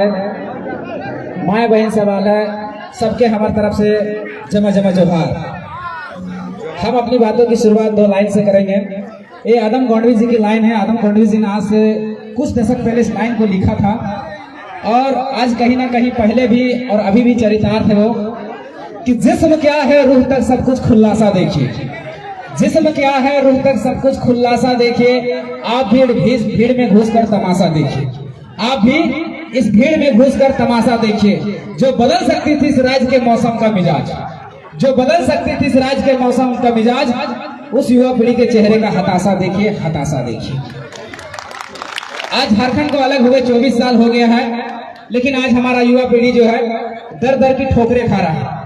माए बहन सवाल है सबके हमारी तरफ से जमा जमा जोहार। हम अपनी बातों की शुरुआत दो लाइन से करेंगे। ये आदम गोंडवी जी की लाइन है। आदम गोंडवी जी ने आज से कुछ दशक पहले इस लाइन को लिखा था और आज कहीं ना कहीं पहले भी और अभी भी चरितार्थ है वो कि जिस्म क्या है रूह तक सब कुछ खुलासा देखिए। जिस्म क्या है रूह तक सब कुछ खुलासा देखिए। आप भीड़ में घुसकर तमाशा देखिए। आप भी इस भीड़ में घुसकर तमाशा देखिए। जो बदल सकती थी इस राज्य के मौसम का मिजाज, जो बदल सकती थी इस राज्य के मौसम का मिजाज, उस युवा पीढ़ी के चेहरे का हताशा देखिए, हताशा देखिए। आज झारखंड को अलग हुए 24 साल हो गया है, लेकिन आज हमारा युवा पीढ़ी जो है दर दर की ठोकरें खा रहा है,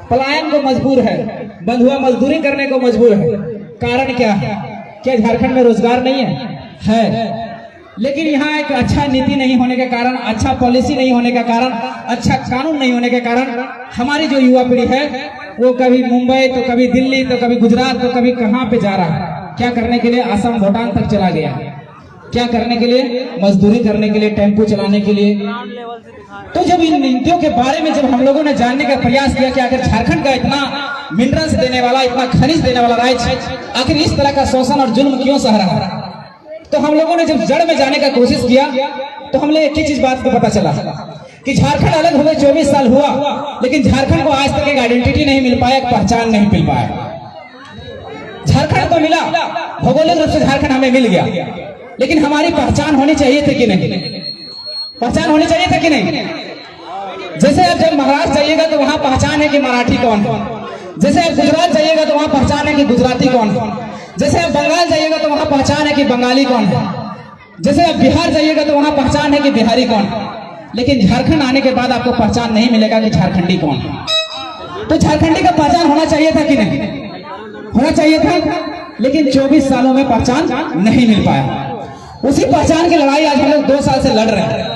पलायन को मजबूर है, बंधुआ मजदूरी करने को मजबूर है। कारण क्या है? क्या झारखंड में रोजगार नहीं है? लेकिन यहाँ एक अच्छा नीति नहीं होने के कारण, अच्छा पॉलिसी नहीं होने का कारण, अच्छा कानून नहीं होने के कारण हमारी जो युवा पीढ़ी है वो कभी मुंबई तो कभी दिल्ली तो कभी गुजरात तो कभी कहाँ पे जा रहा है। क्या करने के लिए? असम भूटान तक चला गया। क्या करने के लिए? मजदूरी करने के लिए, टेम्पो चलाने के लिए। तो जब इन नीतियों के बारे में जब हम लोगों ने जानने का प्रयास किया कि आखिर झारखंड का इतना मिनरल्स देने वाला, इतना खनिज देने वाला राज्य आखिर इस तरह का शोषण और जुल्म क्यों सह रहा है, तो हम लोगों ने जब जड़ में जाने का कोशिश किया तो हमें एक ही चीज बात को पता चला कि झारखंड अलग हुए 24 साल हुआ, लेकिन झारखंड को आज तक एक आइडेंटिटी नहीं मिल पाया, एक पहचान नहीं मिल पाया। झारखंड तो मिला, भौगोलिक रूप से झारखंड हमें मिल गया, लेकिन हमारी पहचान होनी चाहिए थी कि नहीं? पहचान होनी चाहिए थी कि नहीं? जैसे आप जब महाराष्ट्र जाइएगा तो वहां पहचान है कि मराठी कौन है। जैसे आप गुजरात जाइएगा तो वहां पहचान है कि गुजराती कौन है। जैसे आप बंगाल जाइएगा तो वहां पहचान है कि बंगाली कौन है। जैसे आप बिहार जाइएगा तो वहां पहचान है कि बिहारी कौन है। लेकिन झारखंड आने के बाद आपको पहचान नहीं मिलेगा कि झारखंडी कौन है। तो झारखंडी का पहचान होना चाहिए था कि नहीं? होना चाहिए था, लेकिन 24 सालों में पहचान नहीं मिल पाया। उसी पहचान की लड़ाई आज हम लोग 2 साल से लड़ रहे हैं।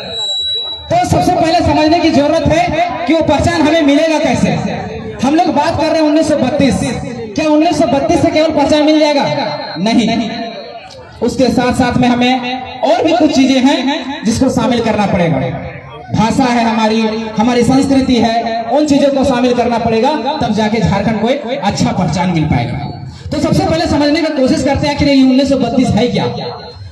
तो सबसे पहले समझने की जरूरत है कि वो पहचान हमें मिलेगा कैसे। हम लोग बात कर रहे हैं 1932। क्या 1932 से केवल पहचान मिल जाएगा? नहीं, उसके साथ साथ में हमें और भी कुछ चीजें हैं जिसको शामिल करना पड़ेगा। भाषा है हमारी संस्कृति है, उन चीजों को शामिल करना पड़ेगा, तब जाके झारखंड को एक अच्छा पहचान मिल पाएगा। तो सबसे पहले समझने की कोशिश करते हैं कि 1932 है क्या।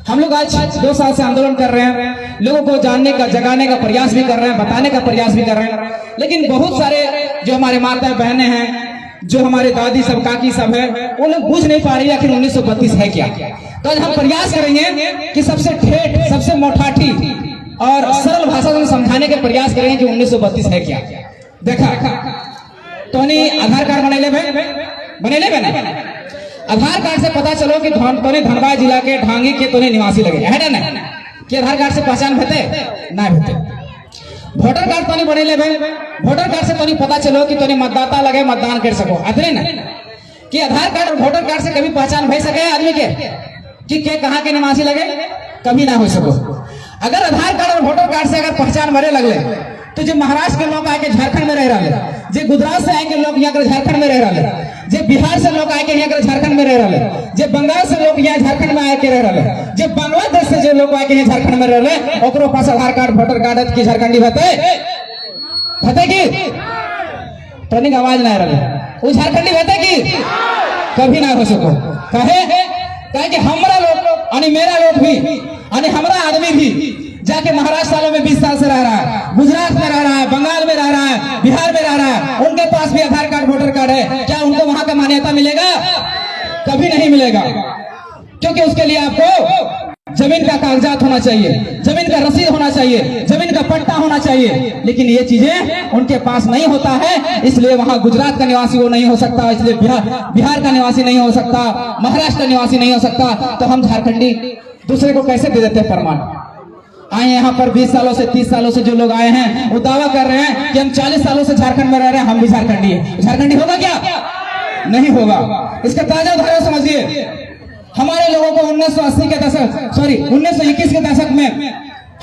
हम लोग आज 2 साल से आंदोलन कर रहे हैं, लोगों को जानने का, जगाने का प्रयास भी कर रहे हैं, बताने का प्रयास भी कर रहे हैं, लेकिन बहुत सारे जो हमारे माता बहनें हैं, जो हमारे दादी सब, काकी सब है, वो लोग बुझ नहीं पा रही आखिर 1932 है क्या। तो आज हम प्रयास करेंगे कि सबसे ठेठ, सबसे मोठाठी और सरल भाषा में समझाने के प्रयास करेंगे कि 1932 है क्या। देखा तो आधार कार्ड बने ले ना। आधार कार्ड से पता चलो कि धनबाद जिला के ढांगी के तोने निवासी लगे है ना कि आधार कार्ड से पहचान भेटे ना भेटे। वोटर कार्ड तो नहीं बने ले, वोटर कार्ड से तो नहीं पता चलो कि तोने मतदाता लगे, मतदान कर सको। अतरे ना कि आधार कार्ड और वोटर कार्ड से कभी पहचान भय सके आदमी के कि कहाँ के निवासी लगे, कभी ना हो सको। अगर आधार कार्ड और वोटर कार्ड से अगर पहचान भरे लगले तो जो महाराष्ट्र के लोग आके झारखंड में रह रहे, जो गुजरात से आके लोग यहाँ झारखंड में रह रहे, जो बिहार से लोग आके यहाँ झारखंड में रह रहे, जो बंगाल से लोग यहाँ झारखंड में आके रह रहे, जो बांग्लादेश से जो लोग आके यहाँ झारखंड में रह रहे, ओकरो पास आधार कार्ड वोटर कार्ड की झारखंडी भते की ट्रेनिंग आवाज ना रहे, वो झारखंडी भते की कभी ना हो सको। कहे कि हमारा लोग और मेरा लोग भी और हमारा आदमी भी जाके महाराष्ट्र सालों में 20 साल से रह रहा है, गुजरात में रह रहा है, बंगाल में रह रहा है, बिहार में रह रहा है, उनके पास भी आधार कार्ड वोटर कार्ड है। क्या उनको वहां का मान्यता मिलेगा? कभी नहीं मिलेगा, क्योंकि उसके लिए आपको जमीन का कागजात होना चाहिए, जमीन का रसीद होना चाहिए, जमीन का पट्टा होना चाहिए। लेकिन ये चीजें उनके पास नहीं होता है, इसलिए वहां गुजरात का निवासी वो नहीं हो सकता, इसलिए बिहार का निवासी नहीं हो सकता, महाराष्ट्र का निवासी नहीं हो सकता। तो हम झारखंडी दूसरे को कैसे दे देते हैं प्रमाण? आए यहाँ पर 20 सालों से 30 सालों से जो लोग आए हैं वो दावा कर रहे हैं कि हम 40 सालों से झारखंड में रह रहे हैं, हम भी झारखंडी है। झारखंडी होगा क्या? नहीं होगा। इसका ताजा उदाहरण समझिए। हमारे लोगों को 1980 के दशक 1921 के दशक में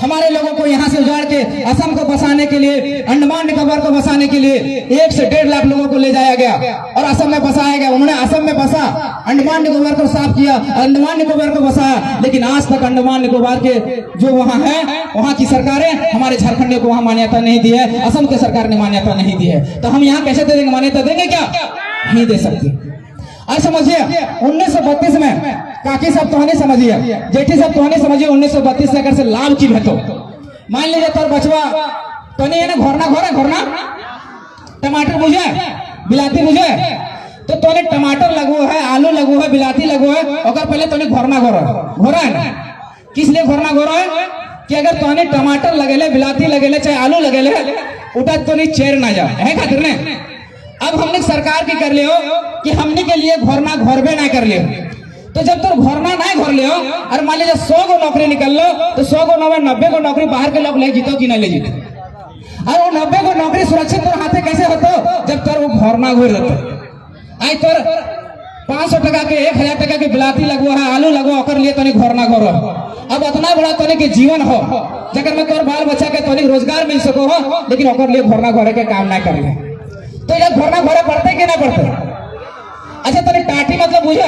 हमारे लोगों को यहाँ से उजाड़ के असम को बसाने के लिए, अंडमान निकोबार को बसाने के लिए 1 से 1.5 लाख लोगों को ले जाया गया और असम में बसाया गया। उन्होंने असम में बसा, अंडमान निकोबार को साफ किया, अंडमान निकोबार को बसाया, लेकिन आज तक अंडमान निकोबार के जो वहाँ है, वहाँ की सरकारें हमारे झारखंड को वहाँ मान्यता नहीं दी है, असम की सरकार ने मान्यता नहीं दी है। तो हम यहाँ कैसे दे देंगे? मान्यता देंगे क्या? नहीं दे सकते। आज समझिए 1932 में काकी सब तो नहीं समझिए, जेठी सब तो नहीं समझिए, 1932 से अगर से लाभ की भेटो मान लीजिए तोर बचवा तो नहीं है ना, घोरना घोरा घोरना टमाटर बुझे बिलाती बुझे, तो तोने टमाटर लगो है, आलू लगो है, बिलाती लगो है, और पहले तोने घोरना घोरा है ना। किस लिए घोरना घोरा है? कि अगर तोने टमाटर लगेले, बिलाती लगेले, चाहे आलू लगेले, उठा तो नहीं चेर ना जा है खातिर ने। अब हमने सरकार की कर ले हो कि हमने के लिए घोरना घोरबे ना कर ले, तो जब तो घोरना ना घोर ले हो और मान लीजिए 100 को नौकरी निकल लो, तो 100 को 90 को नौकरी बाहर के लोग ले जीतो कि नहीं ले जीतो? और वो 90 को नौकरी सुरक्षित तो हाथे कैसे होतो? जब तक वो घोरना घोर लेते। आज तो 500 टका के 1000 टका के बिलाती लगो है, आलू लगो, और लिए तो नहीं घोरना घोरो। अब इतना बड़ा तो नहीं कि जीवन हो जगह में तोर बाल बच्चा के तो नहीं रोजगार मिल सको हो, लेकिन ओकर लिए घोरना घोरे के काम ना कर ले, तो ये घोरना घोरे पड़ते कि ना पड़ते? अच्छा तो टाटी मतलब बुझे?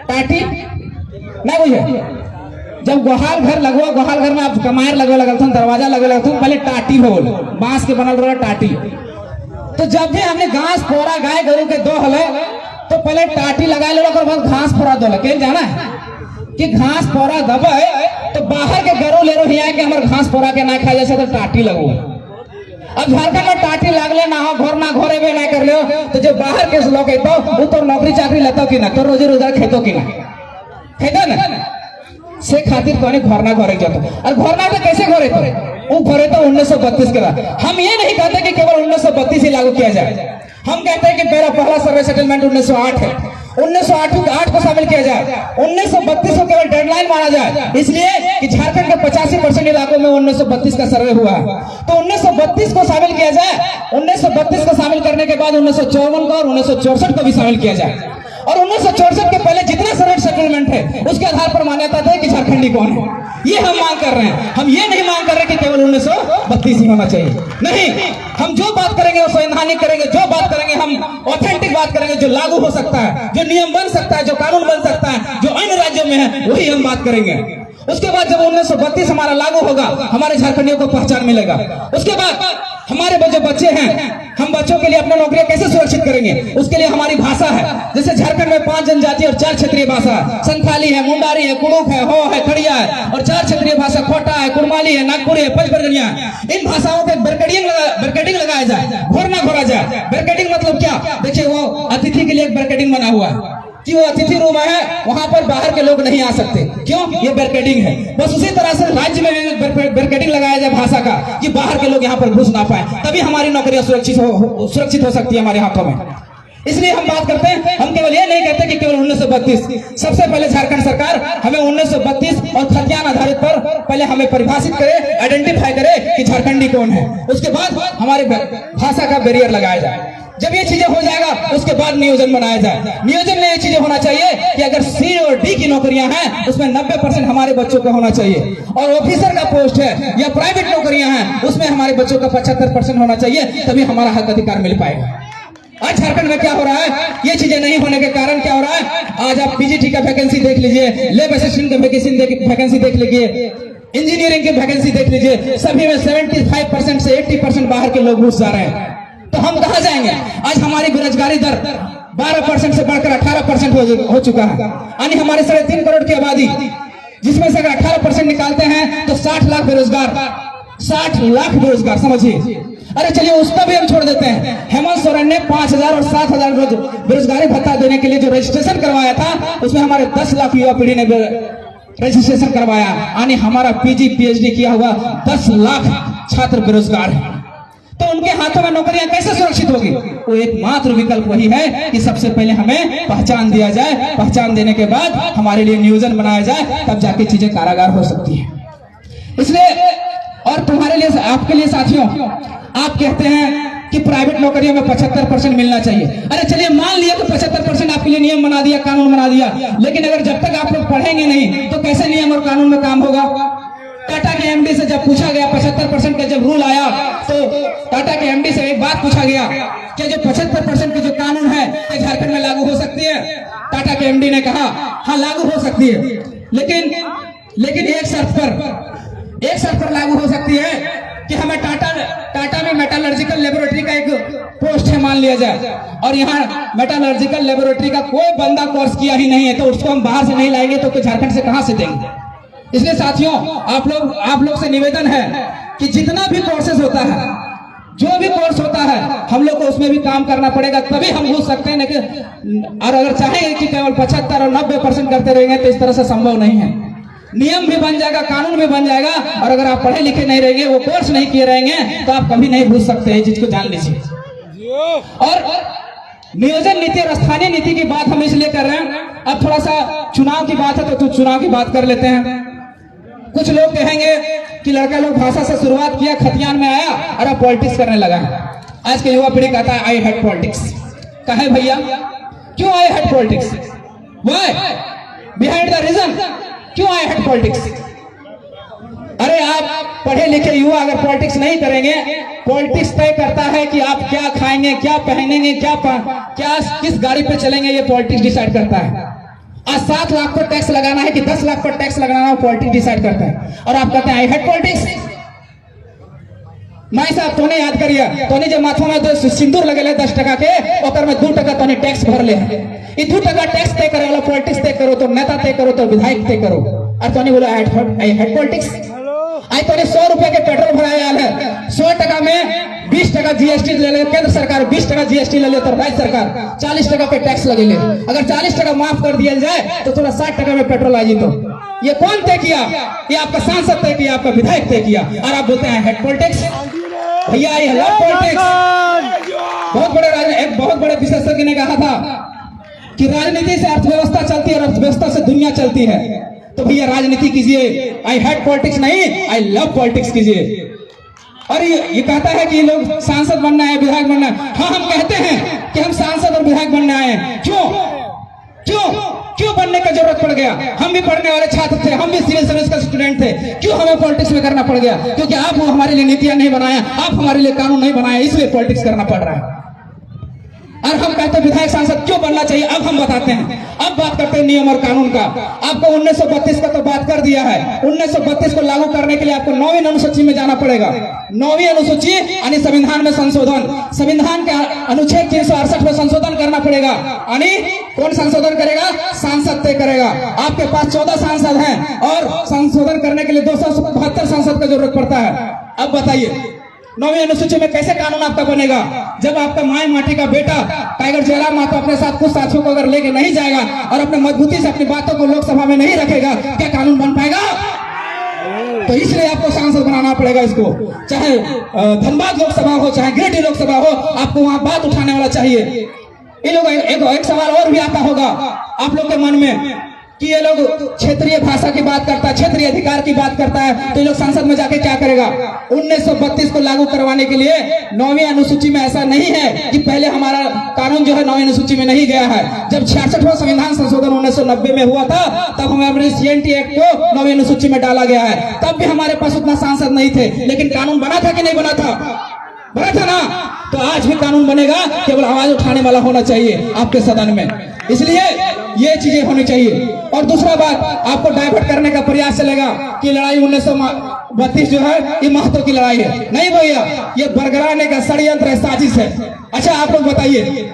टाटी ना बुझे? जब गोहाल घर लगवा, गोहाल घर में आप कमायर लगो लगल था, दरवाजा लगो लगल था, पहले टाटी हो बांस के बनल रहा टाटी। तो जब भी हमने घास फोड़ा गाय गरु के दो हले तो पहले टाटी लगा लो, बाद घास फोड़ा दो के जाना है कि घास फोड़ा दबे तो बाहर के गरु ले रो हिया के हमारे घास फोड़ा के ना खा जैसे तो टाटी लगो। अब झारखंड में टाटी लागले ना हो, घोरना घोरे भी ना कर लो, तो जो बाहर के लोग वो तो नौकरी चाकरी लेतो कि ना, तो रोजी रोजगार खेतो कि ना खेतो ना, से खातिर तो घोरना घोरे जातो। और घोरना तो कैसे घोरे थे? वो घोरे तो 1932 के बाद। हम ये नहीं कहते कि केवल 1932 ही लागू किया जाए, हम कहते हैं कि मेरा पहला सर्वे सेटलमेंट 1908 है, 1908 को शामिल किया जाए, 1932 को केवल डेडलाइन माना जाए, इसलिए कि झारखंड के 85% इलाकों में 1932 का सर्वे हुआ है, तो 1932 को शामिल किया जाए। 1932 को शामिल करने के बाद 1954 को और 1964 को भी शामिल किया जाए, और 1964 के पहले जितने सर्वे सेटलमेंट है उसके आधार पर मान्यता दे कि झारखंडी कौन है। ये हम मांग कर रहे हैं। हम ये नहीं मांग कर रहे कि केवल 1932 ही होना चाहिए, नहीं, हम जो बात करेंगे वो संवैधानिक करेंगे, जो बात करेंगे हम ऑथेंटिक बात करेंगे, जो लागू हो सकता है, जो नियम बन सकता है, जो कानून बन सकता है, जो अन्य राज्यों में है वही हम बात करेंगे। उसके बाद जब 1932 हमारा लागू होगा, हमारे झारखंडियों को पहचान मिलेगा। उसके बाद हमारे जो बच्चे हैं, हम बच्चों के लिए अपनी नौकरियां कैसे सुरक्षित करेंगे? उसके लिए हमारी भाषा है, जैसे झारखंड में 5 जनजाति और 4 क्षेत्रीय भाषा, संथाली है, मुंडारी है, कुड़ुक है, हो है, खड़िया है, और 4 क्षेत्रीय भाषा खोटा है, कुड़माली है, नागपुरी है, पंचबरगनिया है। इन भाषाओं के बैरिकेडिंग लगाया जाए, घोरना घोरा जाए। बैरिकेडिंग मतलब क्या? देखिए वो अतिथि के लिए एक बैरिकेडिंग बना हुआ है कि वो अतिथि रूम है, वहां पर बाहर के लोग नहीं आ सकते, क्यों? ये बैरिकेडिंग है। बस उसी तरह से राज्य में भी बैरिकेडिंग लगाया जाए भाषा का कि बाहर के लोग यहाँ पर घुस ना पाए, तभी हमारी नौकरियां सुरक्षित हो सकती है हमारे हाथों में। इसलिए हम बात करते हैं, हम केवल ये नहीं कहते कि केवल 1932। सबसे पहले झारखंड सरकार हमें 1932 और खतियान आधारित पर पहले हमें परिभाषित करे, आइडेंटिफाई करे कि झारखंडी कौन है। उसके बाद हमारे भाषा का बैरियर लगाया जाए। जब ये चीजें हो जाएगा उसके बाद नियोजन बनाया जाए। नियोजन में ये चीजें होना चाहिए कि अगर सी और डी की नौकरियां हैं उसमें 90% हमारे बच्चों का होना चाहिए, और ऑफिसर का पोस्ट है या प्राइवेट नौकरियां हैं उसमें हमारे बच्चों का 75% होना चाहिए, तभी हमारा हक अधिकार मिल पाएगा। आज झारखंड में क्या हो रहा है? ये चीजें नहीं होने के कारण क्या हो रहा है? आज आप पीजीटी का वैकेंसी देख लीजिए, लैब असिस्टेंट का वैकेंसी देख लीजिए, इंजीनियरिंग की वैकेंसी देख लीजिए, सभी में 75% से 80% बाहर के लोग घुस जा रहे हैं। तो हम कहां जाएंगे? आज हमारी बेरोजगारी दर 12% से बढ़कर 18% हो चुका है, यानी हमारे 3.5 करोड़ की आबादी, जिसमें से अगर 18% निकालते हैं तो 60 लाख बेरोजगार, 60 लाख बेरोजगार, समझिए। अरे चलिए उसका भी हम छोड़ देते हैं। हेमंत सोरेन ने 5,000 और 7,000 बेरोजगारी भत्ता देने के लिए जो रजिस्ट्रेशन करवाया था, उसमें हमारे 10 लाख युवा पीढ़ी ने रजिस्ट्रेशन करवाया, यानी हमारा पीजी पीएचडी किया हुआ 10 लाख छात्र बेरोजगार है। तो उनके हाथों में नौकरियां कैसे सुरक्षित होगी? वो एकमात्र विकल्प वही है कि सबसे पहले हमें पहचान दिया जाए, पहचान देने के बाद हमारे लिए नियोजन बनाया जाए, तब जाके चीजें कारागार हो सकती है। इसलिए और तुम्हारे लिए, आपके लिए साथियों, आप कहते हैं कि प्राइवेट नौकरियों में 75% मिलना चाहिए। अरे चलिए मान लिया तो 75% आपके लिए नियम बना दिया, कानून बना दिया, लेकिन अगर जब तक आप लोग पढ़ेंगे नहीं तो कैसे नियम और कानून में काम होगा? टाटा के एमडी से जब पूछा गया 75% का जब रूल आया, तो टाटा के एमडी से एक बात पूछा गया कि जो 75% के जो कानून है झारखंड में लागू हो सकती है। टाटा के एमडी ने कहा हाँ लागू हो सकती है, लेकिन एक शर्त पर लागू हो सकती है कि हमें टाटा में मेटालर्जिकल लेबोरेटरी का एक पोस्ट है मान लिया जाए, और यहाँ मेटालर्जिकल लेबोरेटरी का कोई बंदा कोर्स किया ही नहीं है, तो उसको हम बाहर से नहीं लाएंगे तो झारखंड से कहां से देंगे। इसलिए साथियों आप लोग से निवेदन है कि जितना भी कोर्सेज होता है, जो भी कोर्स होता है, हम लोग को उसमें भी काम करना पड़ेगा, तभी हम घुस सकते हैं। लेकिन और अगर चाहेंगे कि केवल 75 और 90% करते रहेंगे तो इस तरह से संभव नहीं है। नियम भी बन जाएगा, कानून भी बन जाएगा, और अगर आप पढ़े लिखे नहीं रहेंगे, वो कोर्स नहीं किए रहेंगे, तो आप कभी नहीं घुस सकते हैं, जिसको जान लीजिए। और नियोजन नीति और स्थानीय नीति की बात हम इसलिए कर रहे हैं, अब थोड़ा सा चुनाव की बात है तो चुनाव की बात कर लेते हैं। कुछ लोग कहेंगे कि लड़का लोग भाषा से शुरुआत किया, खतियान में आया और अब पॉलिटिक्स करने लगा है। आज के युवा पीढ़ी कहता है आई हेट पॉलिटिक्स। कहे भैया क्यों I hate politics? Why? Behind the reason क्यों आई हेट पॉलिटिक्स? अरे आप पढ़े लिखे युवा अगर पॉलिटिक्स नहीं करेंगे, पॉलिटिक्स तय करता है कि आप क्या खाएंगे, क्या पहनेंगे, क्या किस गाड़ी पे चलेंगे, ये पॉलिटिक्स डिसाइड करता है। आज 7 लाख पर टैक्स लगाना है कि 10 लाख पर टैक्स लगाना है, पॉलिटिक्स डिसाइड करता है। और आप कहते हैं आई हेट पॉलिटिक्स। माई साहब तोने याद करिए, तोने जो माथों में सिंदूर लगे 10 टका के, ओकर में 2 टका तोने टैक्स भर ले। 2 टका टैक्स तय करे वाला पॉलिटिक्स तय करो, तो नेता तय करो, तो विधायक तय करो, और तोने बोला आई हेट पॉलिटिक्स। आई तोने 100 रुपए के पेट्रोल भराया है, 100 टका में 20 टका जीएसटी ले ले केंद्र सरकार, 20 टका जीएसटी ले ले तो राज्य सरकार 40 टका पे टैक्स लगे ले। अगर 40 टका माफ कर दिया जाए तो थोड़ा 60 टका में पेट्रोल आ जी। तो ये कौन तय किया? ये आपका सांसद तय किया, आपका विधायक तय किया, और आप बोलते हैं हेड पॉलिटिक्स। भैया ये लव पॉलिटिक्स। एक बहुत बड़े विशेषज्ञ ने कहा था कि राजनीति से अर्थव्यवस्था चलती है और अर्थव्यवस्था से दुनिया चलती है। तो भैया राजनीति कीजिए, आई हेट पॉलिटिक्स नहीं, आई लव पॉलिटिक्स कीजिए। और ये कहता है कि लोग सांसद बनना है, विधायक बनना है। हाँ हम कहते हैं कि हम सांसद और विधायक बनने आए हैं। क्यों बनने का जरूरत पड़ गया? हम भी पढ़ने वाले छात्र थे, हम भी सिविल सर्विस का स्टूडेंट थे, क्यों हमें पॉलिटिक्स में करना पड़ गया? क्योंकि आप हमारे लिए नीतियां नहीं बनाया, आप हमारे लिए कानून नहीं बनाया, इसलिए पॉलिटिक्स करना पड़ रहा है। और हम कहते हैं विधायक सांसद क्यों बनना चाहिए, अब हम बताते हैं। अब बात करते हैं नियम और कानून का। आपको 1932 का तो बात कर दिया है। 1932 को लागू करने के लिए आपको 9वीं अनुसूची में जाना पड़ेगा। 9वीं अनुसूची यानी संविधान में संशोधन, संविधान के अनुच्छेद 368 में संशोधन करना पड़ेगा। यानी कौन संशोधन करेगा? सांसद तय करेगा। आपके पास 14 सांसद हैं और संशोधन करने के लिए 272 सांसद का जरूरत पड़ता है। अब बताइए 9वीं अनुसूची में कैसे कानून आपका बनेगा? जब आपका माई माटी का बेटा टाइगर जयराम मातो अपने साथ कुछ साथियों को अगर लेके नहीं जाएगा और अपने मजबूती से अपनी बातों को लोकसभा में नहीं रखेगा, क्या कानून बन पाएगा? तो इसलिए आपको सांसद बनाना पड़ेगा इसको। चाहे धनबाद लोकसभा हो, चाहे गिरिडीह लोकसभा हो, आपको वहां बात उठाने वाला चाहिए। ये लोग एक सवाल और भी आता होगा आप लोग के मन में कि ये लोग क्षेत्रीय भाषा की बात करता है, क्षेत्रीय अधिकार की बात करता है, तो ये लोग संसद में जाके क्या करेगा? 1932 को लागू करवाने के लिए 9वीं अनुसूची में ऐसा नहीं है कि पहले हमारा कानून जो है 9वीं अनुसूची में नहीं गया है। जब 66वां संविधान संशोधन 1990 में हुआ था, तब हमारे CNT एक्ट को 9वीं अनुसूची में डाला गया है। तब भी हमारे पास उतना सांसद नहीं थे, लेकिन कानून बना था कि नहीं बना था? बना था ना। तो आज भी कानून बनेगा, केवल आवाज उठाने वाला होना चाहिए आपके सदन में। इसलिए ये चीजें होनी चाहिए। और दूसरा बात, आपको डाइवर्ट करने का प्रयास चलेगा कि लड़ाई 1932 जो है ये महतो की लड़ाई है। नहीं भैया, ये बरगराने का षड्यंत्र है, साजिश है। अच्छा आप लोग बताइए,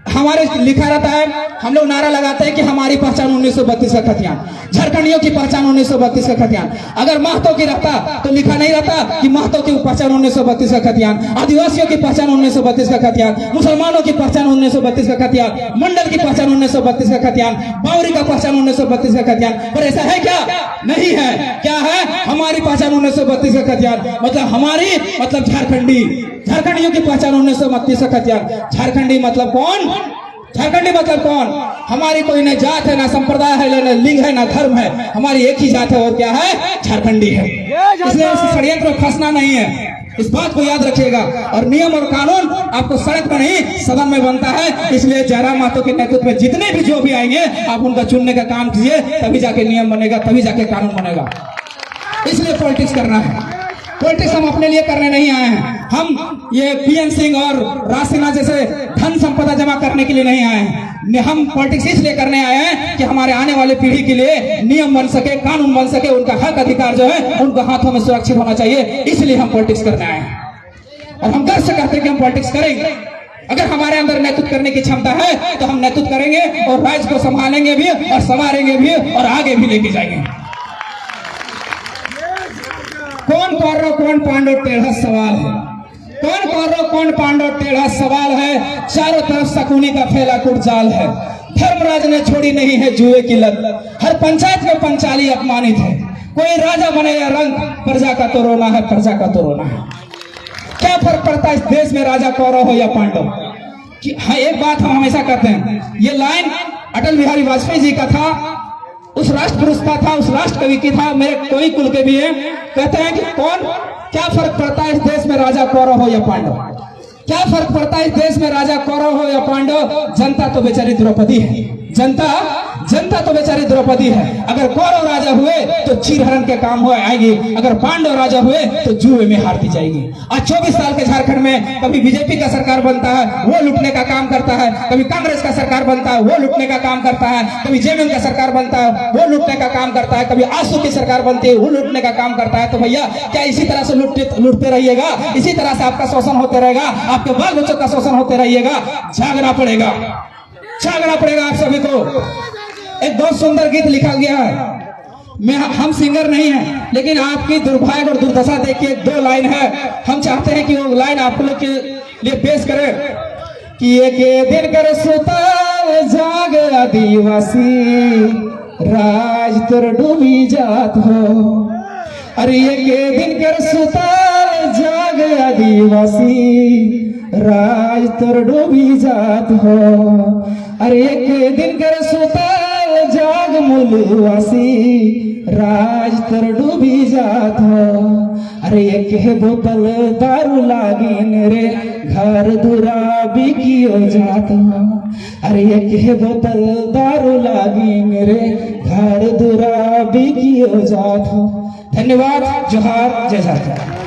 हमारे लिखा रहता है, हम लोग नारा लगाते हैं कि हमारी पहचान 1932 का खतियान, झारखंडियों की पहचान 1932 का खतियान। अगर महतो की रहता तो लिखा नहीं रहता कि महतो की पहचान 1932 का खतियान, आदिवासियों की पहचान 1932 का खतियान, मुसलमानों की पहचान 1932 का खतियान, मंडल की पहचान 1932 का खतियान, बावरी का पहचान 1932 का खतियान। पर ऐसा है क्या? नहीं है। क्या है? हमारी पहचान 1932 का खतियान, मतलब हमारी मतलब झारखंडियों की पहचान 1932 का खतियान। झारखंडी मतलब कौन? झारखंडी मतलब कौन? हमारी कोई न जात है, ना संप्रदाय है, न लिंग है, ना धर्म है, हमारी एक ही जात है, और क्या है? झारखंडी है। इसलिए इस षड्यंत्र में फंसना नहीं है, इस बात को याद रखिएगा। और नियम और कानून आपको सड़क पर नहीं सदन में बनता है। इसलिए जयराम महतो के नेतृत्व में जितने भी जो भी आएंगे, आप उनका चुनने का काम कीजिए, तभी जाके नियम बनेगा, तभी जाके कानून बनेगा। इसलिए पॉलिटिक्स करना है। पॉलिटिक्स हम अपने लिए करने नहीं आए हैं। हम ये पीएन सिंह और राज सिन्हा जैसे धन संपदा जमा करने के लिए नहीं आए हैं। हम पॉलिटिक्स इसलिए करने आए हैं कि हमारे आने वाले पीढ़ी के लिए नियम बन सके, कानून बन सके, उनका हक अधिकार जो है उनके हाथों में सुरक्षित होना चाहिए। इसलिए हम पॉलिटिक्स करने आए हैं और हम गर्व से कहते हैं कि हम पॉलिटिक्स करेंगे। अगर हमारे अंदर नेतृत्व करने की क्षमता है तो हम नेतृत्व करेंगे और राज्य को संभालेंगे भी और संवारेंगे भी और आगे भी लेके जाएंगे। कौन कौरव कौन पांडव टेढ़ा सवाल है, कौन कौरव कौन पांडव टेढ़ा सवाल है। चारों तरफ शकुनी का फैला कुट जाल है। धर्मराज ने छोड़ी नहीं है जुए की लत, हर पंचायत में पंचाली अपमानित है। कोई राजा बने या रंग, प्रजा का तो रोना है, प्रजा का तो रोना है। क्या फर्क पड़ता है इस देश में राजा कौरव हो या पांडव। हाँ, एक बात हम हमेशा कहते हैं, ये लाइन अटल बिहारी वाजपेयी जी का था, उस राष्ट्र पुरुष का था, उस राष्ट्र कवि की था, मेरे कोई कुल के भी है। कहते हैं कि क्या फर्क पड़ता है इस देश में राजा कौरव हो या पांडव। क्या फर्क पड़ता है इस देश में राजा कौरव हो या पांडव। जनता तो बेचारी द्रौपदी है, जनता तो बेचारी द्रौपदी है। अगर कौरव राजा हुए तो चीरहरण के काम हो आएगी, अगर पांडव राजा हुए तो जुए में हारती जाएगी। आज 24 साल के झारखंड में कभी बीजेपी का सरकार बनता है, वो लूटने का काम करता है, कभी कांग्रेस का सरकार बनता है, वो लूटने का काम करता है, कभी जेएमएम का सरकार बनता है, वो लूटने का काम करता है, कभी आसू की सरकार बनती है, वो लूटने का काम करता है। तो भैया क्या इसी तरह से लूटते रहिएगा, इसी तरह से आपका शोषण होते रहेगा, आपके बाल बच्चों का शोषण होते रहिएगा। जागना पड़ेगा आप सभी को। एक बहुत सुंदर गीत लिखा गया है। हम सिंगर नहीं हैं, लेकिन आपकी दुर्भाग्य और दुर्दशा देखिए, 2 लाइन है। हम चाहते हैं कि वो लाइन आप लोग के लिए पेश करें कि एक दिन कर सुताल जाग आदिवासी, राज तोर डूबी जात हो। अरे एक दिन कर सुताल जाग आदिवासी, राज तोर डूबी जात हो। अरे एक दिन कर सुताल जाग मूलवासी, राज तोर डूबी जात हो। अरे एक बोतल दारू लागिन रे, घर दुरा बिकियो जात हो। अरे एक बोतल दारू लागिन रे, घर दुरा बिकियो जात हो। धन्यवाद। जोहार, जय झारखंड।